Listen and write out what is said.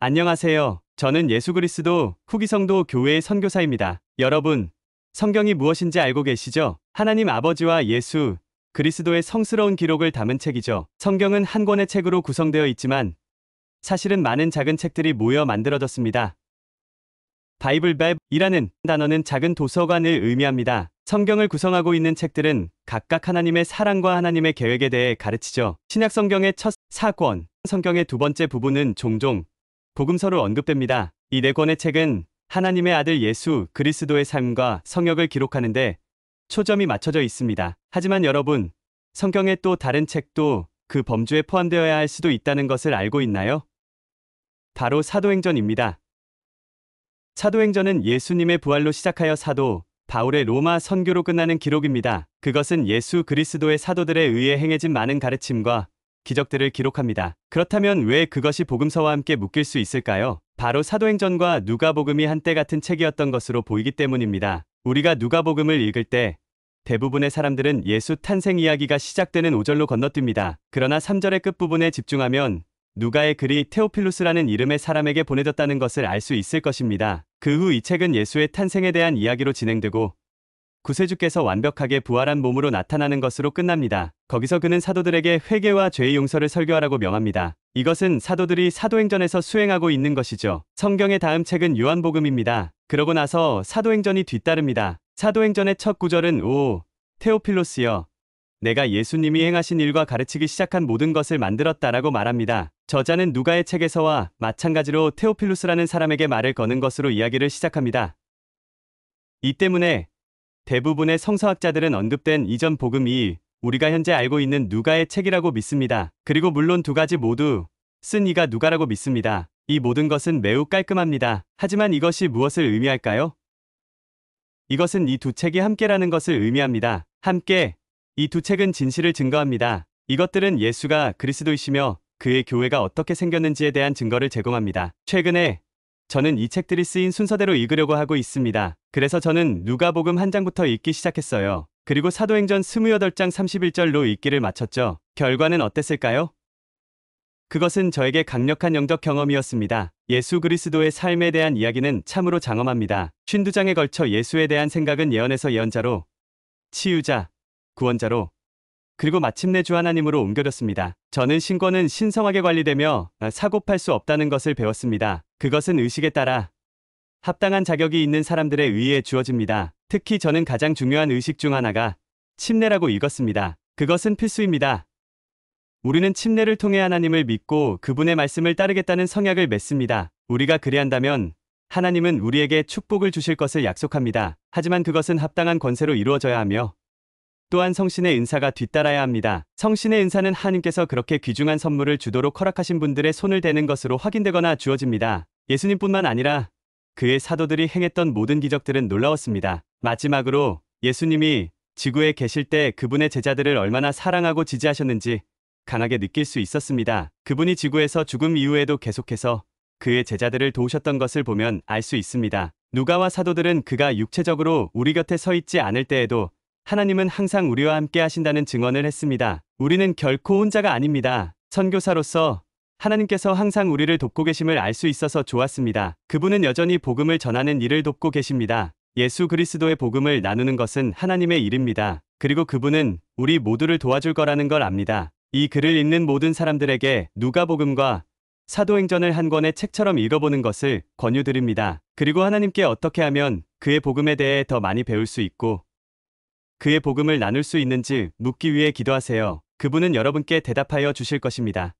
안녕하세요. 저는 예수 그리스도 후기성도 교회의 선교사입니다. 여러분, 성경이 무엇인지 알고 계시죠? 하나님 아버지와 예수 그리스도의 성스러운 기록을 담은 책이죠. 성경은 한 권의 책으로 구성되어 있지만 사실은 많은 작은 책들이 모여 만들어졌습니다. 바이블이라는 단어는 작은 도서관을 의미합니다. 성경을 구성하고 있는 책들은 각각 하나님의 사랑과 하나님의 계획에 대해 가르치죠. 신약 성경의 첫 4권, 성경의 두 번째 부분은 종종 복음서로 언급됩니다. 이 네 권의 책은 하나님의 아들 예수 그리스도의 삶과 성역을 기록하는데 초점이 맞춰져 있습니다. 하지만 여러분, 성경의 또 다른 책도 그 범주에 포함되어야 할 수도 있다는 것을 알고 있나요? 바로 사도행전입니다. 사도행전은 예수님의 부활로 시작하여 사도 바울의 로마 선교로 끝나는 기록입니다. 그것은 예수 그리스도의 사도들에 의해 행해진 많은 가르침과 기적들을 기록합니다. 그렇다면 왜 그것이 복음서와 함께 묶일 수 있을까요? 바로 사도행전과 누가복음이 한때 같은 책이었던 것으로 보이기 때문입니다. 우리가 누가복음을 읽을 때 대부분의 사람들은 예수 탄생 이야기가 시작되는 5절로 건너뜁니다. 그러나 3절의 끝부분에 집중하면 누가의 글이 테오필루스라는 이름의 사람에게 보내졌다는 것을 알 수 있을 것입니다. 그 후 이 책은 예수의 탄생에 대한 이야기로 진행되고 구세주께서 완벽하게 부활한 몸으로 나타나는 것으로 끝납니다. 거기서 그는 사도들에게 회개와 죄의 용서를 설교하라고 명합니다. 이것은 사도들이 사도행전에서 수행하고 있는 것이죠. 성경의 다음 책은 요한복음입니다. 그러고 나서 사도행전이 뒤따릅니다. 사도행전의 첫 구절은 오, 테오필로스여, 내가 예수님이 행하신 일과 가르치기 시작한 모든 것을 만들었다라고 말합니다. 저자는 누가의 책에서와 마찬가지로 테오필루스라는 사람에게 말을 거는 것으로 이야기를 시작합니다. 이 때문에 대부분의 성서학자들은 언급된 이전 복음이 우리가 현재 알고 있는 누가의 책이라고 믿습니다. 그리고 물론 두 가지 모두 쓴 이가 누가라고 믿습니다. 이 모든 것은 매우 깔끔합니다. 하지만 이것이 무엇을 의미할까요? 이것은 이 두 책이 함께라는 것을 의미합니다. 함께, 이 두 책은 진실을 증거합니다. 이것들은 예수가 그리스도이시며 그의 교회가 어떻게 생겼는지에 대한 증거를 제공합니다. 최근에 저는 이 책들이 쓰인 순서대로 읽으려고 하고 있습니다. 그래서 저는 누가복음 한 장부터 읽기 시작했어요. 그리고 사도행전 28장 31절로 읽기를 마쳤죠. 결과는 어땠을까요? 그것은 저에게 강력한 영적 경험이었습니다. 예수 그리스도의 삶에 대한 이야기는 참으로 장엄합니다. 52장에 걸쳐 예수에 대한 생각은 예언에서 예언자로, 치유자, 구원자로, 그리고 마침내 주 하나님으로 옮겨졌습니다. 저는 신권은 신성하게 관리되며 사고팔 수 없다는 것을 배웠습니다. 그것은 의식에 따라 합당한 자격이 있는 사람들에 의해 주어집니다. 특히 저는 가장 중요한 의식 중 하나가 침례라고 읽었습니다. 그것은 필수입니다. 우리는 침례를 통해 하나님을 믿고 그분의 말씀을 따르겠다는 성약을 맺습니다. 우리가 그리 한다면 하나님은 우리에게 축복을 주실 것을 약속합니다. 하지만 그것은 합당한 권세로 이루어져야 하며 또한 성신의 은사가 뒤따라야 합니다. 성신의 은사는 하나님께서 그렇게 귀중한 선물을 주도록 허락하신 분들의 손을 대는 것으로 확인되거나 주어집니다. 예수님뿐만 아니라 그의 사도들이 행했던 모든 기적들은 놀라웠습니다. 마지막으로 예수님이 지구에 계실 때 그분의 제자들을 얼마나 사랑하고 지지하셨는지 강하게 느낄 수 있었습니다. 그분이 지구에서 죽음 이후에도 계속해서 그의 제자들을 도우셨던 것을 보면 알 수 있습니다. 누가와 사도들은 그가 육체적으로 우리 곁에 서 있지 않을 때에도 하나님은 항상 우리와 함께 하신다는 증언을 했습니다. 우리는 결코 혼자가 아닙니다. 선교사로서 하나님께서 항상 우리를 돕고 계심을 알 수 있어서 좋았습니다. 그분은 여전히 복음을 전하는 일을 돕고 계십니다. 예수 그리스도의 복음을 나누는 것은 하나님의 일입니다. 그리고 그분은 우리 모두를 도와줄 거라는 걸 압니다. 이 글을 읽는 모든 사람들에게 누가복음과 사도행전을 한 권의 책처럼 읽어보는 것을 권유드립니다. 그리고 하나님께 어떻게 하면 그의 복음에 대해 더 많이 배울 수 있고 그의 복음을 나눌 수 있는지 묻기 위해 기도하세요. 그분은 여러분께 대답하여 주실 것입니다.